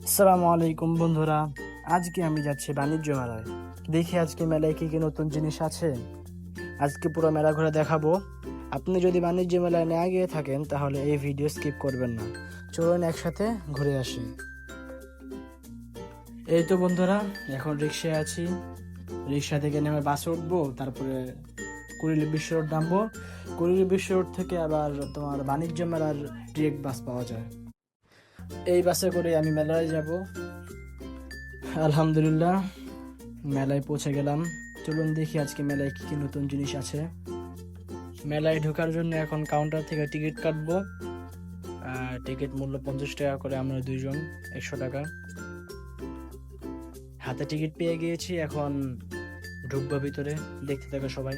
আসসালামু আলাইকুম বন্ধুরা। আজকে আমি যাচ্ছি বাণিজ্য মেলায়। দেখি আজকে মেলায় কি কি নতুন জিনিস আছে। আজকে পুরো মেলা ঘুরে দেখাবো। আপনি যদি বাণিজ্য মেলায় না গিয়ে থাকেন তাহলে এই ভিডিও স্কিপ করবেন না। চলুন একসাথে ঘুরে আসি। এই তো বন্ধুরা, এখন রিক্সায় আছি। রিক্সা থেকে নেমে বাসে উঠবো, তারপরে কুড়িল বিশ্ব রোড নামবো। কুড়িল বিশ্ব রোড থেকে আবার তোমার বাণিজ্য মেলার ডিরেক্ট বাস পাওয়া যায়। এই বাসে করে আমি মেলায় যাব। আলহামদুলিল্লাহ, মেলায় পৌঁছে গেলাম। চলুন দেখি আজকে মেলায় কি কি নতুন জিনিস আছে। মেলায় ঢোকার জন্য এখন কাউন্টার থেকে টিকিট কাটবো। টিকিট মূল্য 50 টাকা করে, আমরা দুইজন 100 টাকা। হাতে টিকিট পেয়ে গিয়েছি, এখন ঢুকবো ভিতরে। দেখতে থাকো সবাই,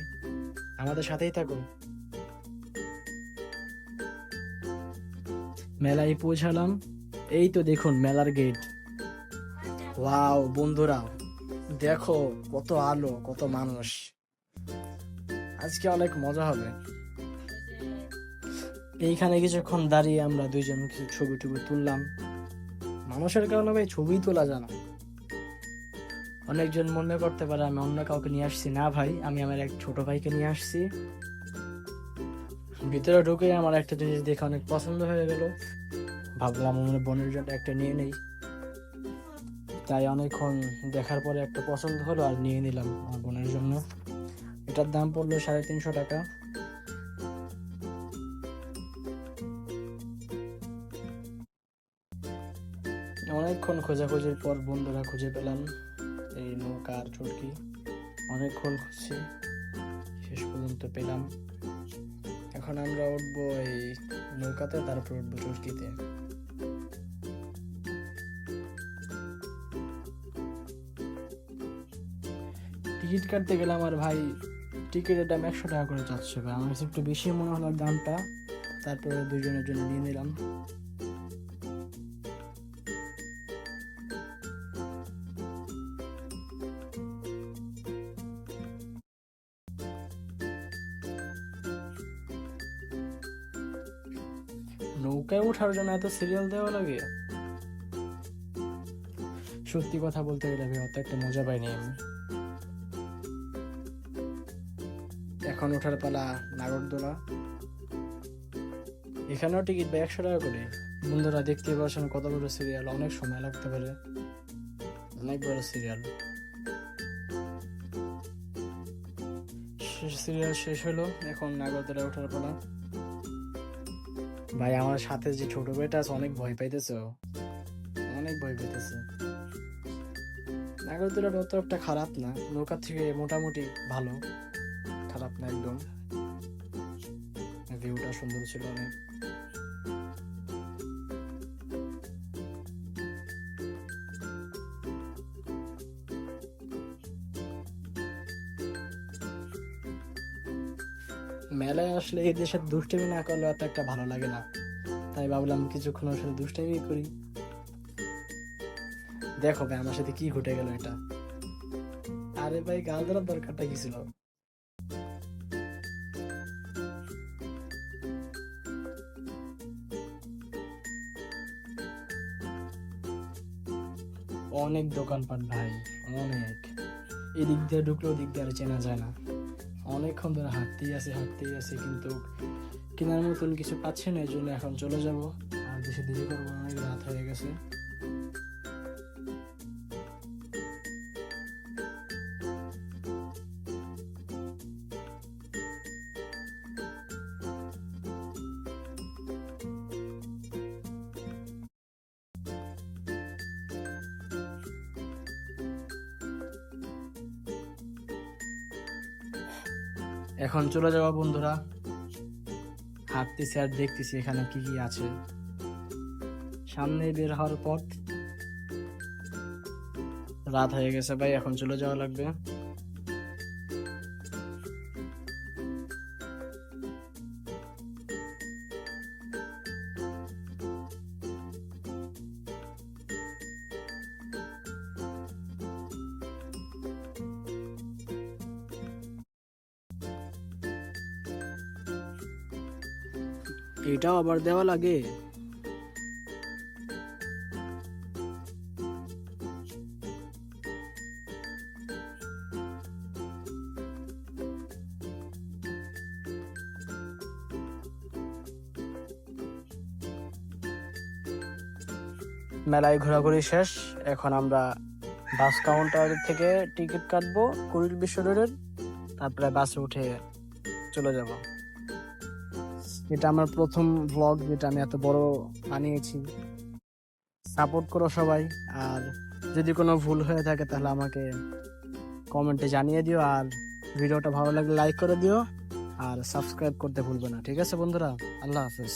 আমাদের সাথেই থাকো। মেলায় পৌঁছালাম। এই তো দেখুন মেলার গেট। ওয়াও বন্ধুরা, দেখো কত আলো, কত মানুষ। আজকে অনেক মজা হবে। এইখানে কিছুক্ষণ দাঁড়িয়ে আমরা দুইজন কিছু ছবি টবি তুললাম। মানুষের কারণে ভাই ছবি তোলা যায় না। অনেকজন মনে করতে পারে আমি অন্য কাউকে নিয়ে আসছি, না ভাই, আমি আমার এক ছোট ভাইকে নিয়ে আসছি। ভিতরে ঢুকে আমার একটা জিনিস দেখে অনেক পছন্দ হয়ে গেল। ভাবলাম আমার বোনের জন্য একটা নিয়ে নেই। তাই অনেকক্ষণ দেখার পরে একটা পছন্দ হলো আর নিয়ে নিলাম আমার বোনের জন্য। এটার দাম পড়লো 350 টাকা। অনেকক্ষণ খোঁজাখুঁজির পর বন্ধুরা খুঁজে পেলাম এই নৌকা আর চরকি। অনেকক্ষণ খুঁজছি, শেষ পর্যন্ত পেলাম। এখন আমরা উঠবো এই নৌকাতে, তারপর উঠবো চরকিতে। টিকিট কাটতে গেলাম আর ভাই টিকিটের দাম 100 টাকা করে চাচ্ছে। ভাই আমার কাছে একটু বেশি মনে হলো দামটা। তারপরে দুজনের জন্য নিয়ে নিলাম। নৌকায় ওঠার জন্য এত সিরিয়াল দেওয়া লাগে? সত্যি কথা বলতে গেলে ভাই অত একটা মজা পাইনি আমি। এখন ওঠার পালা নাগরদোলা। এখানেও টিকিট ভাই 100 টাকা করে। বন্ধুরা দেখতে পাচ্ছেন কত বড় সিরিয়াল, অনেক সময় লাগতে পারে, অনেক বড় সিরিয়াল। সিরিয়াল শেষ হলো, এখন নাগরদোলা ওঠার পালা। ভাই আমার সাথে যে ছোট ভাইটা আছে অনেক ভয় পাইতেছে, অনেক ভয় পাইতেছে। নাগরদোলাটা অত একটা খারাপ না, নৌকার থেকে মোটামুটি ভালো, খারাপ না একদম। ভিউটা সুন্দর ছিল অনেক। মেলায় আসলে এই দেশের দুষ্টামি না করলে অত একটা ভালো লাগে না। তাই ভাবলাম কিছুক্ষণ ওর সাথে দুষ্টামি করি। দেখো ভাই আমার সাথে কি ঘটে গেল এটা। আরে ভাই গাল ধরার দরকারটা কি ছিল? অনেক দোকানপাট ভাই, অনেক। এদিক দিয়ে ঢুকলেও ওদিক দিয়ে আর চেনা যায় না। অনেকক্ষণ ধরে হাঁটতেই আছে, কিন্তু কেনার মতন কিছু পাচ্ছি না। এই জন্য এখন চলে যাব, আর বেশি দেরি করবো না, অনেক রাত হয়ে গেছে। এখন চলে যাবো বন্ধুরা। হাঁটতেছি আর দেখতেছি এখানে কি কি আছে। সামনে বের হওয়ার পথ। রাত হয়ে গেছে ভাই, এখন চলে যাওয়া লাগবে। এটাও আবার দেওয়া লাগে? মেলায় ঘোরাঘুরি শেষ। এখন আমরা বাস কাউন্টার থেকে টিকিট কাটবো কুড়িল বিশ্ব রোডের, তারপরে বাসে উঠে চলে যাব। এটা আমার প্রথম ব্লগ যেটা আমি এত বড় বানিয়েছি। সাপোর্ট করো সবাই, আর যদি কোনো ভুল হয়ে থাকে তাহলে আমাকে কমেন্টে জানিয়ে দিও, আর ভিডিওটা ভালো লাগলে লাইক করে দিও, আর সাবস্ক্রাইব করতে ভুলবে না। ঠিক আছে বন্ধুরা, আল্লাহ হাফেজ।